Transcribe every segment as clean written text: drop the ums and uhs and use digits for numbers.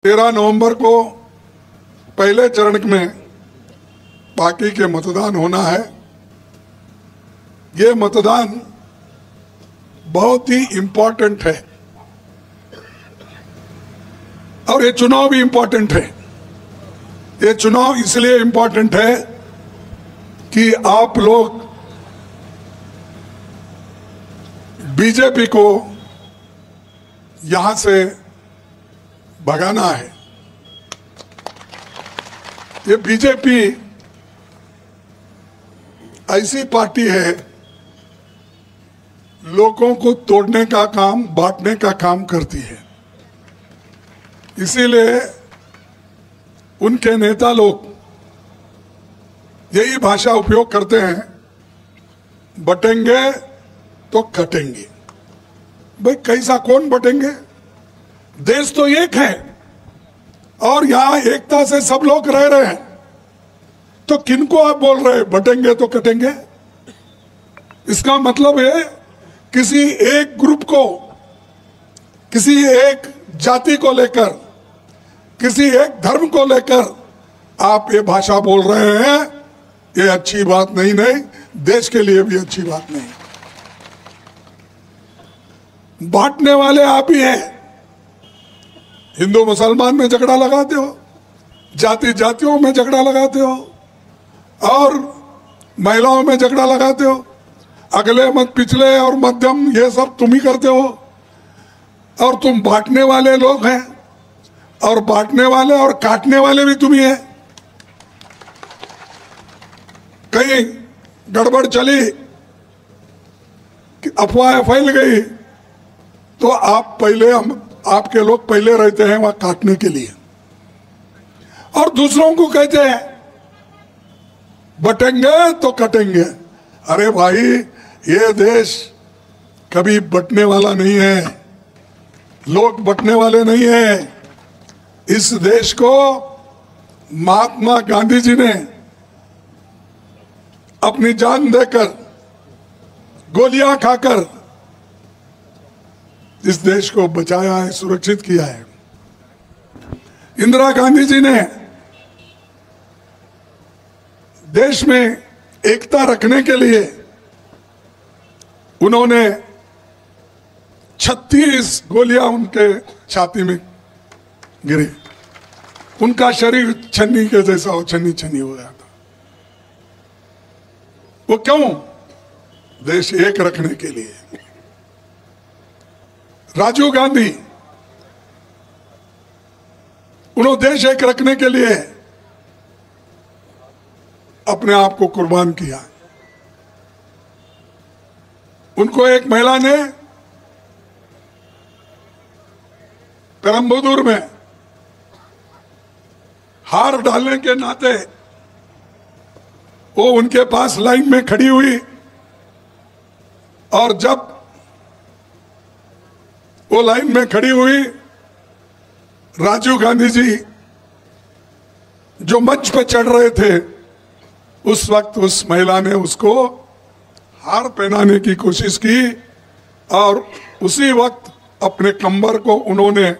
13 नवंबर को पहले चरण में बाकी के मतदान होना है। ये मतदान बहुत ही इम्पोर्टेंट है और ये चुनाव भी इम्पोर्टेंट है। ये चुनाव इसलिए इम्पोर्टेंट है कि आप लोग बीजेपी को यहां से भगाना है। ये बीजेपी ऐसी पार्टी है, लोगों को तोड़ने का काम, बांटने का काम करती है। इसीलिए उनके नेता लोग यही भाषा उपयोग करते हैं, बटेंगे तो कटेंगे। भाई कैसा कौन बटेंगे? देश तो एक है और यहां एकता से सब लोग रह रहे हैं, तो किनको आप बोल रहे हैं बटेंगे तो कटेंगे? इसका मतलब है किसी एक ग्रुप को, किसी एक जाति को लेकर, किसी एक धर्म को लेकर आप ये भाषा बोल रहे हैं। ये अच्छी बात नहीं, देश के लिए भी अच्छी बात नहीं। बांटने वाले आप ही हैं। हिंदू मुसलमान में झगड़ा लगाते हो, जाति जातियों में झगड़ा लगाते हो और महिलाओं में झगड़ा लगाते हो। अगले मत पिछले और मध्यम ये सब तुम ही करते हो और तुम बांटने वाले लोग हैं और बांटने वाले और काटने वाले भी तुम ही हैं। कहीं गड़बड़ चली, अफवाह फैल गई तो आप पहले, हम आपके लोग पहले रहते हैं वहां काटने के लिए और दूसरों को कहते हैं बटेंगे तो कटेंगे। अरे भाई, ये देश कभी बटने वाला नहीं है, लोग बटने वाले नहीं है। इस देश को महात्मा गांधी जी ने अपनी जान देकर, गोलियां खाकर इस देश को बचाया है, सुरक्षित किया है। इंदिरा गांधी जी ने देश में एकता रखने के लिए उन्होंने 36 गोलियां उनके छाती में गिरी, उनका शरीर छन्नी के जैसा हो, छन्नी छन्नी हो गया था। वो क्यों? देश एक रखने के लिए। राजीव गांधी, उन्होंने देश एक रखने के लिए अपने आप को कुर्बान किया। उनको एक महिला ने पेरम्बदूर में हार डालने के नाते वो उनके पास लाइन में खड़ी हुई और जब वो लाइन में खड़ी हुई, राजीव गांधी जी जो मंच पर चढ़ रहे थे, उस वक्त उस महिला ने उसको हार पहनाने की कोशिश की और उसी वक्त अपने कमर को उन्होंने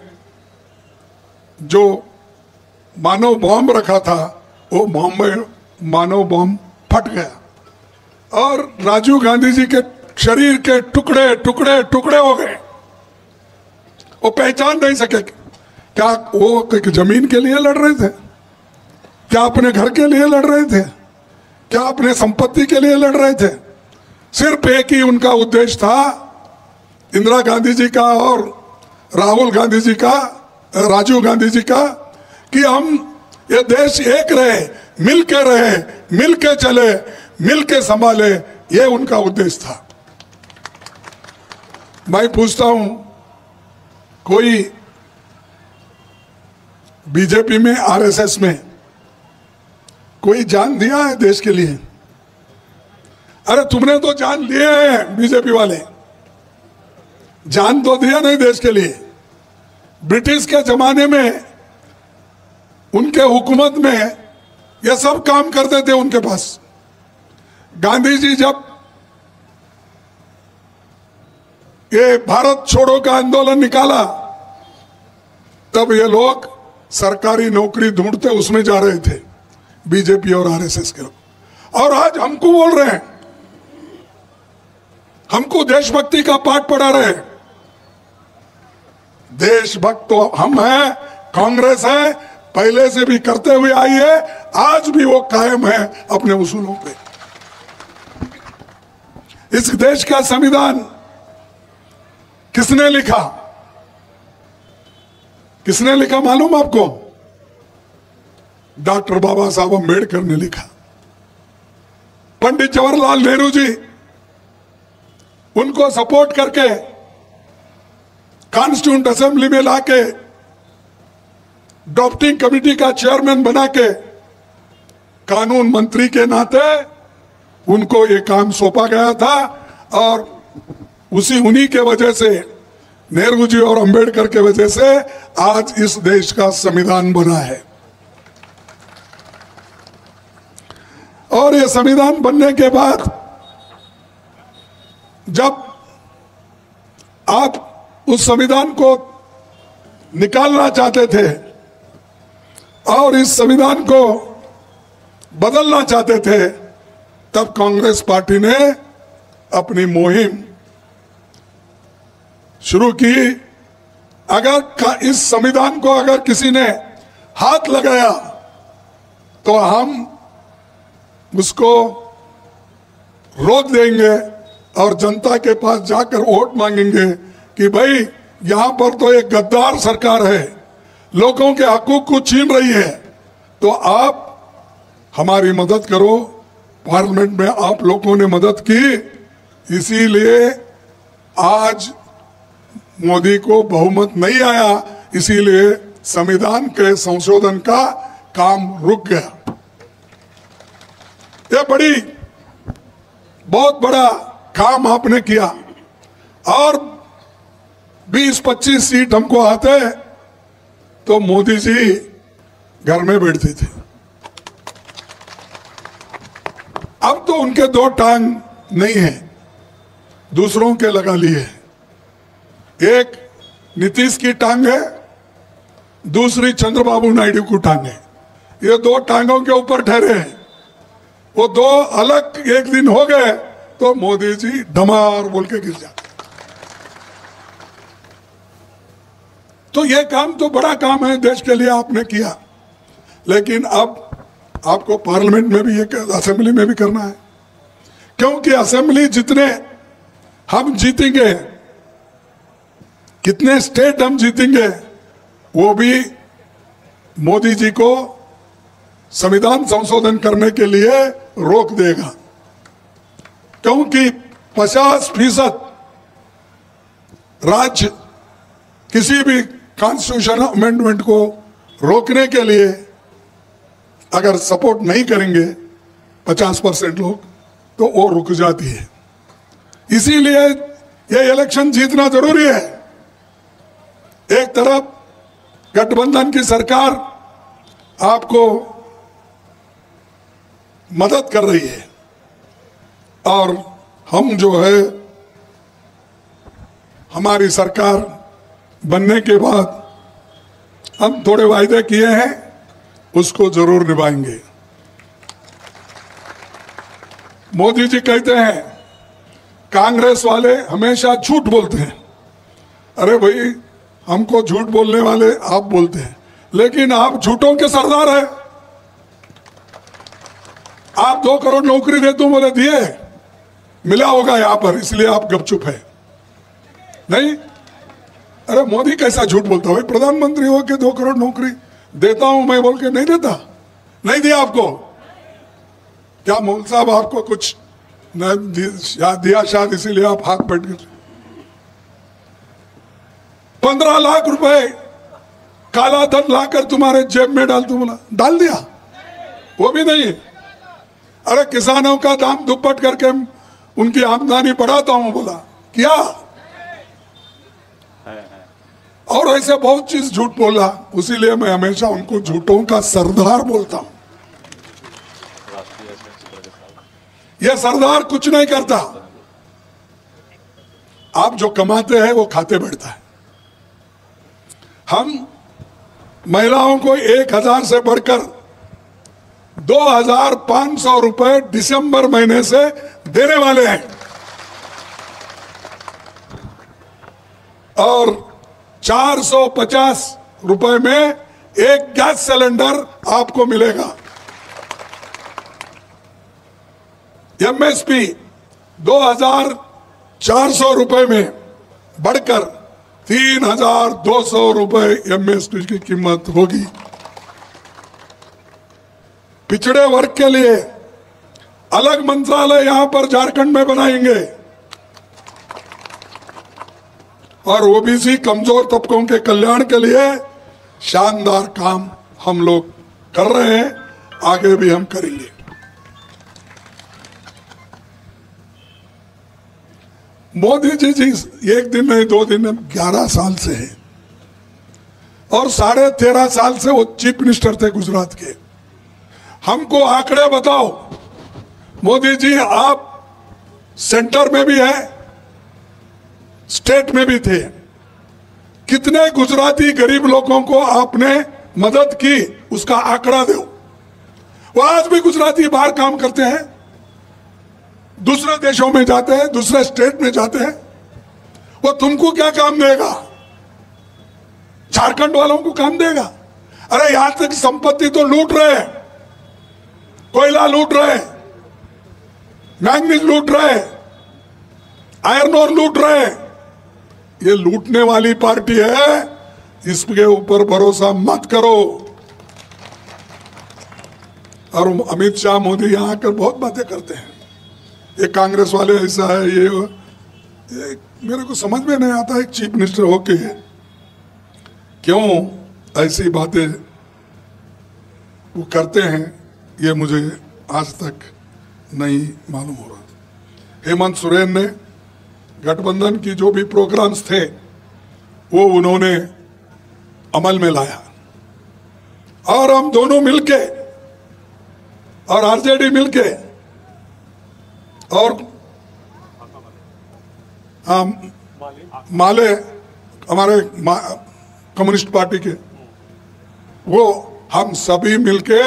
जो मानव बॉम्ब रखा था, वो मानव बॉम्ब फट गया और राजीव गांधी जी के शरीर के टुकड़े टुकड़े टुकड़े हो गए। वो पहचान नहीं सके। क्या वो जमीन के लिए लड़ रहे थे? क्या अपने घर के लिए लड़ रहे थे? क्या अपने संपत्ति के लिए लड़ रहे थे? सिर्फ एक ही उनका उद्देश्य था, इंदिरा गांधी जी का और राहुल गांधी जी का, राजीव गांधी जी का, कि हम ये देश एक रहे, मिल के चले, मिल के संभाले। ये उनका उद्देश्य था। मैं पूछता हूं, कोई बीजेपी में, आरएसएस में कोई जान दिया है देश के लिए? अरे तुमने तो जान दिए हैं, बीजेपी वाले जान तो दिया नहीं देश के लिए। ब्रिटिश के जमाने में, उनके हुकूमत में ये सब काम करते थे उनके पास। गांधी जी जब ये भारत छोड़ो का आंदोलन निकाला, तब ये लोग सरकारी नौकरी ढूंढते उसमें जा रहे थे बीजेपी और आरएसएस के लोग। और आज हमको बोल रहे हैं, हमको देशभक्ति का पाठ पढ़ा रहे। देशभक्त तो हम हैं, कांग्रेस है, पहले से भी करते हुए आई है, आज भी वो कायम है अपने उसूलों पे। इस देश का संविधान किसने लिखा? किसने लिखा मालूम आपको? डॉक्टर बाबा साहब अम्बेडकर ने लिखा। पंडित जवाहरलाल नेहरू जी उनको सपोर्ट करके कॉन्स्टिट्यूंट असेंबली में लाके ड्राफ्टिंग कमेटी का चेयरमैन बना के कानून मंत्री के नाते उनको ये काम सौंपा गया था। और उन्हीं के वजह से, नेहरू जी और अंबेडकर के वजह से आज इस देश का संविधान बना है। और ये संविधान बनने के बाद जब आप उस संविधान को निकालना चाहते थे और इस संविधान को बदलना चाहते थे, तब कांग्रेस पार्टी ने अपनी मुहिम शुरू की। अगर इस संविधान को अगर किसी ने हाथ लगाया तो हम उसको रोक देंगे और जनता के पास जाकर वोट मांगेंगे कि भाई यहां पर तो एक गद्दार सरकार है, लोगों के हकूक को छीन रही है, तो आप हमारी मदद करो। पार्लियामेंट में आप लोगों ने मदद की, इसीलिए आज मोदी को बहुमत नहीं आया, इसीलिए संविधान के संशोधन का काम रुक गया। यह बहुत बड़ा काम आपने किया। और 20-25 सीट हमको आते तो मोदी जी घर में बैठते थे। अब तो उनके दो टांग नहीं है, दूसरों के लगा लिए। एक नीतीश की टांग है, दूसरी चंद्रबाबू नायडू की टांग है। ये दो टांगों के ऊपर ठहरे हैं। वो दो अलग एक दिन हो गए तो मोदी जी धमार बोल के गिर जाते। तो ये काम तो बड़ा काम है, देश के लिए आपने किया, लेकिन अब आपको पार्लियामेंट में भी, असेंबली में भी करना है। क्योंकि असेंबली जितने हम जीतेंगे, कितने स्टेट हम जीतेंगे, वो भी मोदी जी को संविधान संशोधन करने के लिए रोक देगा। क्योंकि 50% राज्य किसी भी कॉन्स्टिट्यूशन अमेंडमेंट को रोकने के लिए अगर सपोर्ट नहीं करेंगे 50% लोग, तो वो रुक जाती है। इसीलिए ये इलेक्शन जीतना जरूरी है। एक तरफ गठबंधन की सरकार आपको मदद कर रही है और हम जो है, हमारी सरकार बनने के बाद हम थोड़े वायदे किए हैं, उसको जरूर निभाएंगे। मोदी जी कहते हैं कांग्रेस वाले हमेशा झूठ बोलते हैं। अरे भाई, हमको झूठ बोलने वाले आप बोलते हैं, लेकिन आप झूठों के सरदार हैं। आप 2 करोड़ नौकरी देते हो, बोले दिए, मिला होगा यहां पर, इसलिए आप गपचुप है। नहीं, अरे मोदी कैसा झूठ बोलता है? प्रधानमंत्री हो के 2 करोड़ नौकरी देता हूं मैं बोल के नहीं देता, नहीं दिया आपको। क्या मोदी साहब आपको कुछ न दिया शायद, इसीलिए आप हाथ बैठ गए। 15 लाख रुपए काला धन लाकर तुम्हारे जेब में डाल, बोला डाल दिया, वो भी नहीं। अरे किसानों का दाम दुप्पट करके उनकी आमदनी बढ़ाता हूं, बोला क्या? और ऐसे बहुत चीज झूठ बोला, इसीलिए मैं हमेशा उनको झूठों का सरदार बोलता हूं। यह सरदार कुछ नहीं करता, आप जो कमाते हैं वो खाते बैठता है। हम महिलाओं को 1000 से बढ़कर 2500 रुपए दिसंबर महीने से देने वाले हैं और 450 रुपए में एक गैस सिलेंडर आपको मिलेगा। एमएसपी 2400 रुपए में बढ़कर 3200 रुपए एमएसपी की कीमत होगी। पिछड़े वर्ग के लिए अलग मंत्रालय यहां पर झारखंड में बनाएंगे और ओबीसी कमजोर तबकों के कल्याण के लिए शानदार काम हम लोग कर रहे हैं, आगे भी हम करेंगे। मोदी जी एक दिन नहीं 2 दिन 11 साल से है और 13.5 साल से वो चीफ मिनिस्टर थे गुजरात के। हमको आंकड़े बताओ, मोदी जी आप सेंटर में भी है, स्टेट में भी थे, कितने गुजराती गरीब लोगों को आपने मदद की उसका आंकड़ा दो। वो आज भी गुजराती बाहर काम करते हैं, दूसरे देशों में जाते हैं, दूसरे स्टेट में जाते हैं, वो तुमको क्या काम देगा? झारखंड वालों को काम देगा? अरे यहां तक संपत्ति तो लूट रहे हैं, कोयला लूट रहे हैं, मैंगनीज लूट रहे हैं, आयरन ओर लूट रहे हैं। ये लूटने वाली पार्टी है, इसके ऊपर भरोसा मत करो। और अमित शाह मोदी यहां आकर बहुत बातें करते हैं, ये कांग्रेस वाले ऐसा है, ये मेरे को समझ में नहीं आता। एक चीफ मिनिस्टर होके क्यों ऐसी बातें वो करते हैं, ये मुझे आज तक नहीं मालूम हो रहा। हेमंत सोरेन ने गठबंधन की जो भी प्रोग्राम्स थे वो उन्होंने अमल में लाया और हम दोनों मिलके और आरजेडी मिलके और माले हमारे कम्युनिस्ट पार्टी के, वो हम सभी मिलके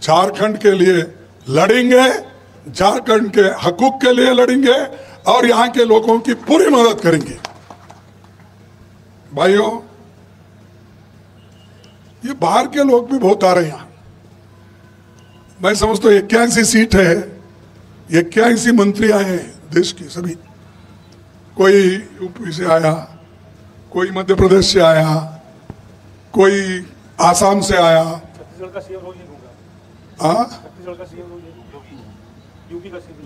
झारखंड के लिए लड़ेंगे, झारखंड के हकूक के लिए लड़ेंगे और यहां के लोगों की पूरी मदद करेंगे। भाइयों, ये बाहर के लोग भी बहुत आ रहे हैं यहां। मैं समझता हूं 81 सीट है, 81 मंत्री आए हैं देश के सभी, कोई यूपी से आया, कोई मध्य प्रदेश से आया, कोई आसाम से आया। छत्तीसगढ़ का सीएम छत्तीसगढ़ का सीएम यूपी का सीएम,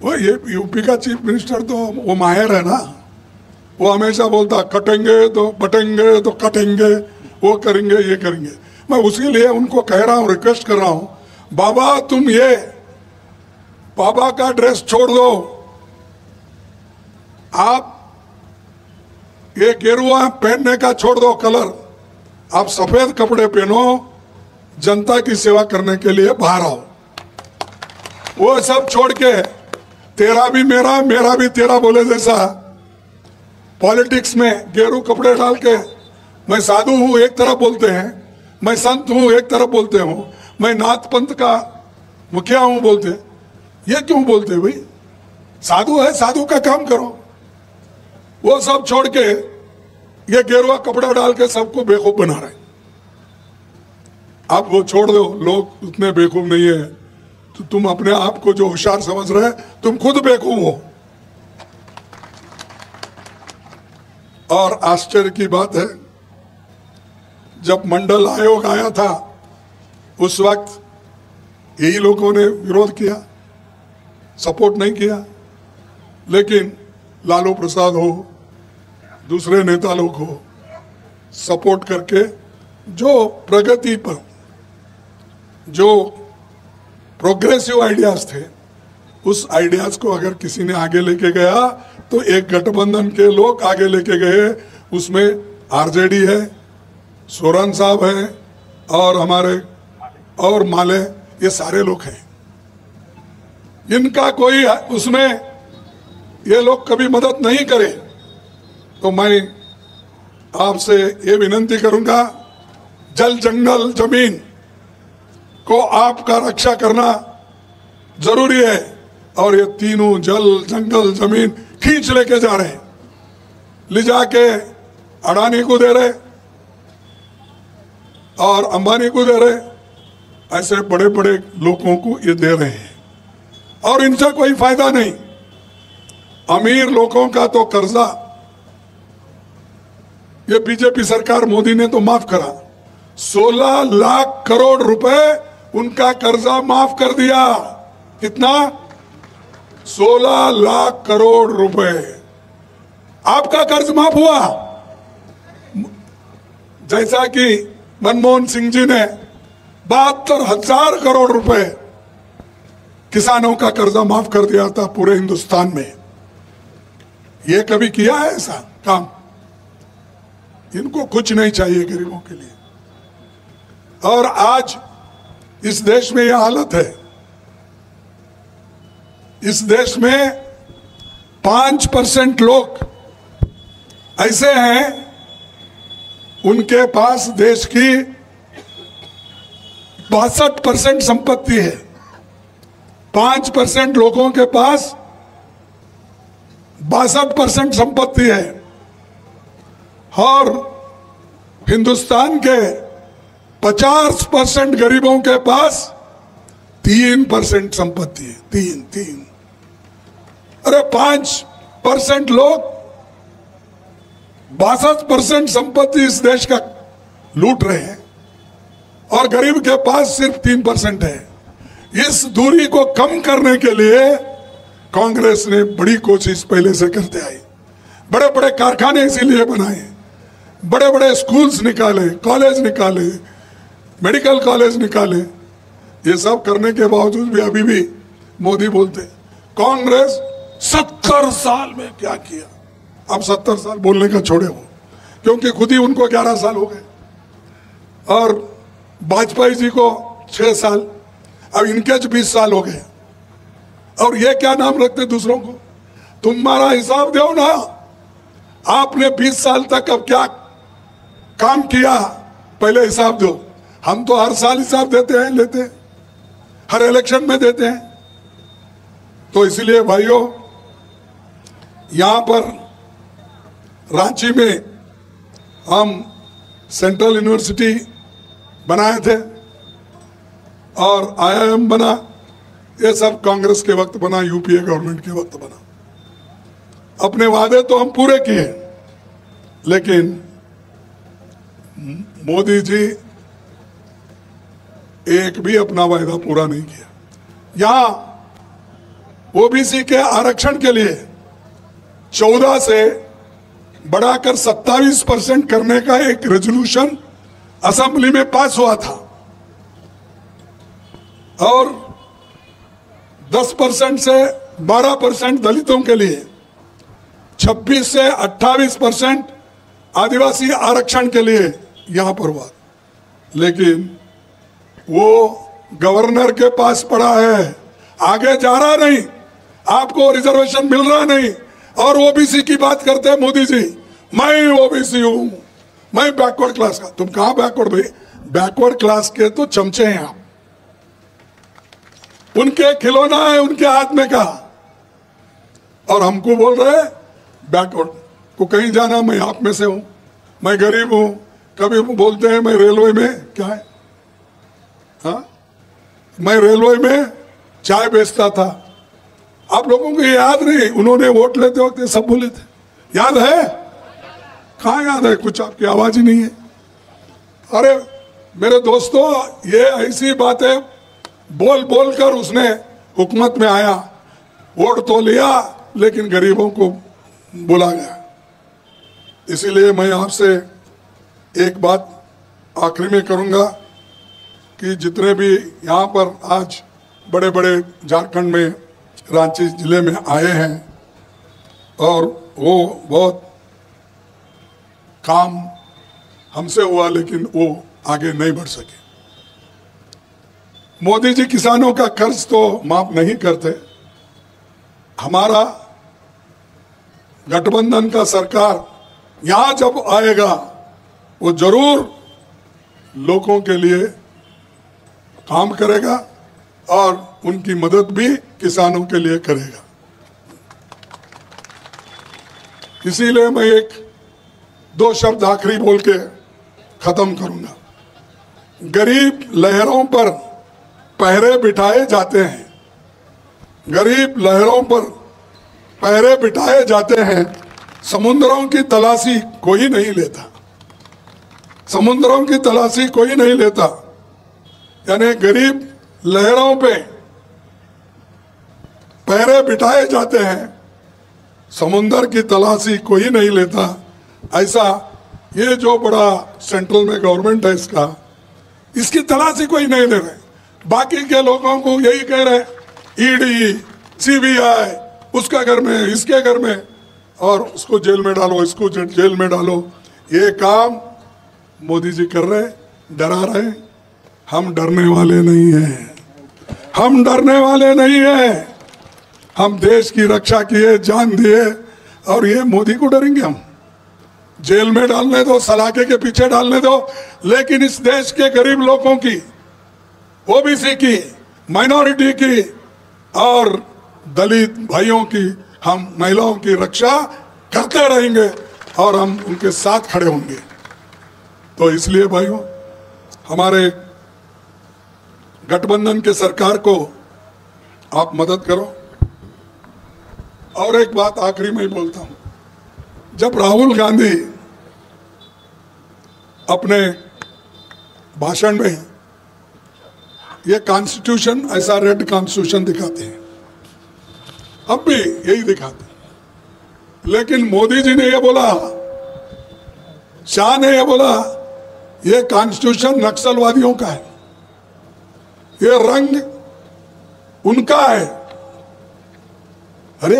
वो ये यूपी का चीफ मिनिस्टर तो वो माहिर है ना, वो हमेशा बोलता कटेंगे तो बटेंगे तो कटेंगे, वो करेंगे ये करेंगे। मैं उसके लिए उनको कह रहा हूँ, रिक्वेस्ट कर रहा हूँ, बाबा तुम ये बाबा का ड्रेस छोड़ दो, आप ये गेरुआ पहनने का छोड़ दो कलर, आप सफेद कपड़े पहनो, जनता की सेवा करने के लिए बाहर आओ। वो सब छोड़ के तेरा भी मेरा, मेरा भी तेरा बोले जैसा पॉलिटिक्स में गेरू कपड़े डाल के मैं साधु हूं एक तरफ बोलते हैं, मैं संत हूं एक तरफ बोलते हूं, मैं नाथ पंथ का मुखिया हूं बोलते, ये क्यों बोलते भाई? साधु है, साधु का काम करो। वो सब छोड़ के ये गेरुआ कपड़ा डाल के सबको बेवकूफ बना रहे। आप वो छोड़ दो, लोग उतने बेवकूफ नहीं है, तो तुम अपने आप को जो होशियार समझ रहे हैं, तुम खुद बेवकूफ हो। और आश्चर्य की बात है, जब मंडल आयोग आया था उस वक्त यही लोगों ने विरोध किया, सपोर्ट नहीं किया, लेकिन लालू प्रसाद हो, दूसरे नेता लोग हो, सपोर्ट करके जो प्रगति पर, जो प्रोग्रेसिव आइडियाज थे, उस आइडियाज को अगर किसी ने आगे लेके गया तो एक गठबंधन के लोग आगे लेके गए। उसमें आरजेडी है, सोरेन साहब है और हमारे और माले, ये सारे लोग हैं। इनका कोई उसमें ये लोग कभी मदद नहीं करे, तो मैं आपसे ये विनती करूंगा, जल जंगल जमीन को आपका रक्षा करना जरूरी है। और ये तीनों जल जंगल जमीन खींच लेके जा रहे हैं, ले जाके अडानी को दे रहे और अंबानी को दे रहे, ऐसे बड़े बड़े लोगों को ये दे रहे हैं और इनसे कोई फायदा नहीं। अमीर लोगों का तो कर्जा ये बीजेपी सरकार मोदी ने तो माफ करा, 16 लाख करोड़ रुपए उनका कर्जा माफ कर दिया। कितना? 16 लाख करोड़ रुपए आपका कर्ज माफ हुआ। जैसा कि मनमोहन सिंह जी ने 72,000 करोड़ रुपए किसानों का कर्जा माफ कर दिया था पूरे हिंदुस्तान में। ये कभी किया है ऐसा काम? इनको कुछ नहीं चाहिए गरीबों के लिए। और आज इस देश में यह हालत है, इस देश में 5% लोग ऐसे हैं उनके पास देश की 62% संपत्ति है। 5% लोगों के पास 62% संपत्ति है और हिंदुस्तान के 50% गरीबों के पास 3% संपत्ति है। तीन। अरे 5% लोग 62% संपत्ति इस देश का लूट रहे हैं और गरीब के पास सिर्फ 3% है। इस दूरी को कम करने के लिए कांग्रेस ने बड़ी कोशिश पहले से करते आई। बड़े बड़े कारखाने इसीलिए बनाए, बड़े बड़े स्कूल्स निकाले, कॉलेज निकाले, मेडिकल कॉलेज निकाले। ये सब करने के बावजूद भी अभी भी मोदी बोलते कांग्रेस 70 साल में क्या किया। अब 70 साल बोलने का छोड़े हो, क्योंकि खुद ही उनको 11 साल हो गए और वाजपेयी जी को 6 साल, अब इनके 20 साल हो गए। और ये क्या नाम रखते दूसरों को? तुम्हारा हिसाब दो ना, आपने 20 साल तक अब क्या काम किया, पहले हिसाब दो। हम तो हर साल हिसाब देते हैं, लेते हैं, हर इलेक्शन में देते हैं। तो इसलिए भाइयों, यहां पर रांची में हम सेंट्रल यूनिवर्सिटी बनाए थे और IIM बना। ये सब कांग्रेस के वक्त बना, यूपीए गवर्नमेंट के वक्त बना। अपने वादे तो हम पूरे किए, लेकिन मोदी जी एक भी अपना वायदा पूरा नहीं किया। यहां ओबीसी के आरक्षण के लिए 14 से बढ़ाकर 27% करने का एक रेजोल्यूशन असेंबली में पास हुआ था और 10% से 12% दलितों के लिए, 26 से 28% आदिवासी आरक्षण के लिए यहां पर हुआ। लेकिन वो गवर्नर के पास पड़ा है, आगे जा रहा नहीं, आपको रिजर्वेशन मिल रहा नहीं। और ओबीसी की बात करते हैं मोदी जी, मैं ओबीसी हूं, मैं बैकवर्ड क्लास का। तुम कहां बैकवर्ड भाई? बैकवर्ड क्लास के तो चमचे हैं आप, उनके खिलौना है उनके हाथ में का। और हमको बोल रहे बैकवर्ड को कहीं जाना, मैं आप में से हूं, मैं गरीब हूं। कभी बोलते हैं मैं रेलवे में, क्या है, हाँ, मैं रेलवे में चाय बेचता था। आप लोगों को ये याद नहीं? उन्होंने वोट लेते वक्त सब बोले थे, याद है? कहाँ याद है? कुछ आपकी आवाज ही नहीं है। अरे मेरे दोस्तों, ये ऐसी बातें बोल बोल कर उसने हुकूमत में आया, वोट तो लिया लेकिन गरीबों को बुला गया। इसीलिए मैं आपसे एक बात आखिरी में करूंगा कि जितने भी यहाँ पर आज बड़े बड़े झारखंड में रांची जिले में आए हैं और वो बहुत काम हमसे हुआ लेकिन वो आगे नहीं बढ़ सके। मोदी जी किसानों का कर्ज तो माफ नहीं करते। हमारा गठबंधन का सरकार यहां जब आएगा वो जरूर लोगों के लिए काम करेगा और उनकी मदद भी किसानों के लिए करेगा। इसीलिए मैं एक दो शब्द आखिरी बोल के खत्म करूंगा। गरीब लहरों पर पहरे बिठाए जाते हैं, गरीब लहरों पर पहरे बिठाए जाते हैं, समुद्रों की तलाशी कोई नहीं लेता, समुद्रों की तलाशी कोई नहीं लेता। यानी गरीब लहरों पे पहरे बिठाए जाते हैं, समुद्र की तलाशी कोई नहीं लेता। ऐसा ये जो बड़ा सेंट्रल में गवर्नमेंट है इसकी तलाशी कोई नहीं ले रहे। बाकी के लोगों को यही कह रहे ईडी सीबीआई उसका घर में इसके घर में और उसको जेल में डालो इसको जेल में डालो। ये काम मोदी जी कर रहे, डरा रहे। हम डरने वाले नहीं हैं, हम डरने वाले नहीं हैं। हम देश की रक्षा किए, जान दिए और ये मोदी को डरेंगे हम? जेल में डालने दो, सलाखे के पीछे डालने दो, लेकिन इस देश के गरीब लोगों की, ओबीसी की, माइनॉरिटी की और दलित भाइयों की, हम महिलाओं की रक्षा करते रहेंगे और हम उनके साथ खड़े होंगे। तो इसलिए भाइयों, हमारे गठबंधन के सरकार को आप मदद करो। और एक बात आखिरी में ही बोलता हूं, जब राहुल गांधी अपने भाषण में ये कॉन्स्टिट्यूशन ऐसा रेड कॉन्स्टिट्यूशन दिखाते हैं, अब भी यही दिखाते हैं, लेकिन मोदी जी ने ये बोला, शाह ने ये बोला, ये कॉन्स्टिट्यूशन नक्सलवादियों का है, ये रंग उनका है। अरे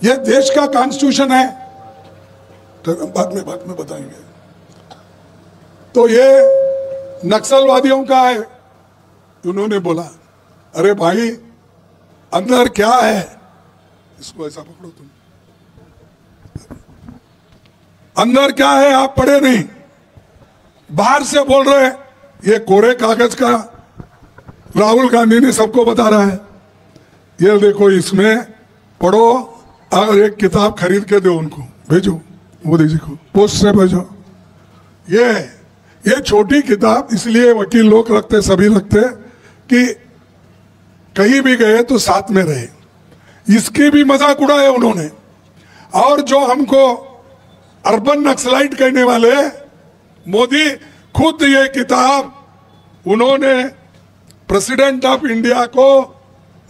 ये देश का कॉन्स्टिट्यूशन है, तो बाद में बताएंगे। तो ये नक्सलवादियों का है, उन्होंने बोला। अरे भाई अंदर क्या है, इसको ऐसा पकड़ो तुम, अंदर क्या है आप पढ़े नहीं, बाहर से बोल रहे। ये कोरे कागज का राहुल गांधी ने सबको बता रहा है, ये देखो इसमें पढ़ो और एक किताब खरीद के दो उनको, भेजो मोदी जी को, पोस्ट से भेजो। ये छोटी किताब इसलिए वकील लोग रखते, सभी रखते कि कहीं भी गए तो साथ में रहे। इसकी भी मजाक उड़ाया उन्होंने। और जो हमको अर्बन नक्सलाइट कहने वाले मोदी, खुद ये किताब उन्होंने प्रेसिडेंट ऑफ इंडिया को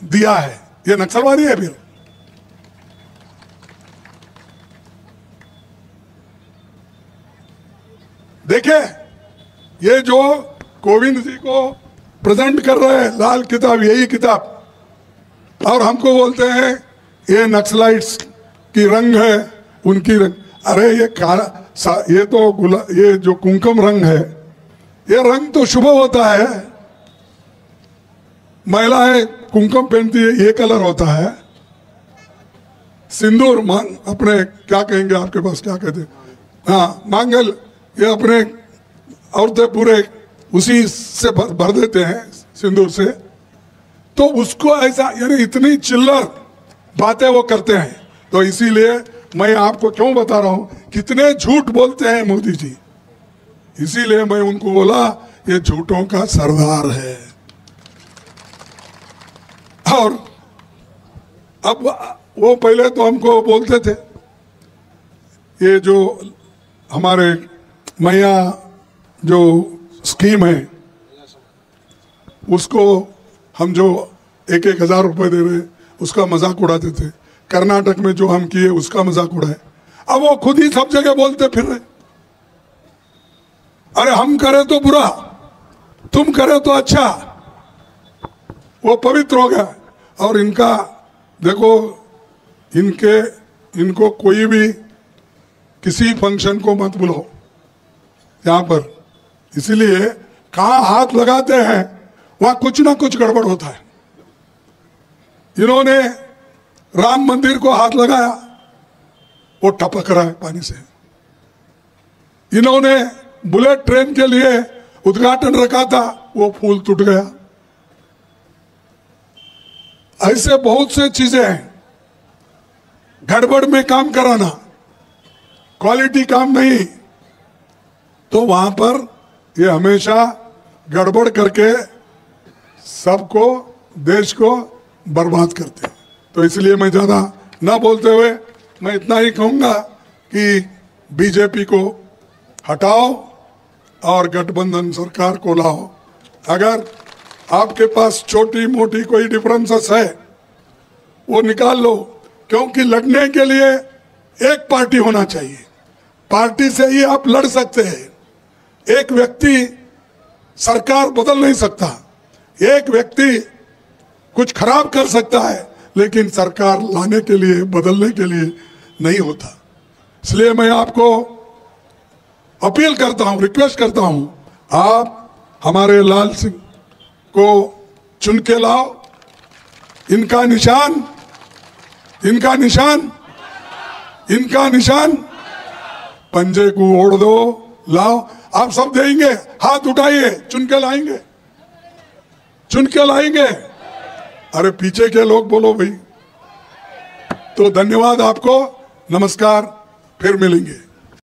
दिया है। ये नक्सलवादी है फिर? देखे, ये जो कोविंद जी को प्रेजेंट कर रहे हैं लाल किताब, यही किताब, और हमको बोलते हैं ये नक्सलाइट्स की रंग है, उनकी रंग। अरे ये तो ये जो कुमकुम रंग है, ये रंग तो शुभ होता है, महिलाएं कुमकुम पहनती है, ये कलर होता है। सिंदूर अपने क्या कहेंगे, आपके पास क्या कहते हैं, हाँ मांगल, ये अपने औरतें पूरे उसी से भर देते हैं सिंदूर से। तो उसको ऐसा, यानी इतनी चिल्लर बातें वो करते हैं। तो इसीलिए मैं आपको क्यों बता रहा हूं, कितने झूठ बोलते हैं मोदी जी। इसीलिए मैं उनको बोला ये झूठों का सरदार है। और अब वो पहले तो हमको बोलते थे, ये जो हमारे मैया जो स्कीम है उसको हम जो 1,000 रुपए दे रहे, उसका मजाक उड़ाते थे। कर्नाटक में जो हम किए उसका मजाक उड़ाए। अब वो खुद ही सब जगह बोलते फिर रहे, अरे हम करे तो बुरा, तुम करे तो अच्छा। वो पवित्र हो गया। और इनका देखो, इनको कोई भी किसी फंक्शन को मत बुलाओ यहां पर, इसलिए कहां हाथ लगाते हैं वहां कुछ ना कुछ गड़बड़ होता है। इन्होंने राम मंदिर को हाथ लगाया, वो टपक रहा है पानी से। इन्होंने बुलेट ट्रेन के लिए उद्घाटन रखा था, वो फूल टूट गया। ऐसे बहुत से चीजें हैं। गड़बड़ में काम कराना, क्वालिटी काम नहीं, तो वहां पर ये हमेशा गड़बड़ करके सबको, देश को बर्बाद करते हैं। तो इसलिए मैं ज्यादा ना बोलते हुए मैं इतना ही कहूंगा कि बीजेपी को हटाओ और गठबंधन सरकार को लाओ। अगर आपके पास छोटी मोटी कोई डिफरेंसेस है वो निकाल लो, क्योंकि लड़ने के लिए एक पार्टी होना चाहिए। पार्टी से ही आप लड़ सकते हैं। एक व्यक्ति सरकार बदल नहीं सकता, एक व्यक्ति कुछ खराब कर सकता है, लेकिन सरकार लाने के लिए, बदलने के लिए नहीं होता। इसलिए मैं आपको अपील करता हूं, रिक्वेस्ट करता हूं, आप हमारे लाल सिंह को चुन के लाओ। इनका निशान, इनका निशान, इनका निशान पंजे को ओढ़ दो, लाओ। आप सब देंगे, हाथ उठाइए, चुन के लाएंगे, चुन के लाएंगे। अरे पीछे के लोग बोलो भाई। तो धन्यवाद आपको, नमस्कार, फिर मिलेंगे।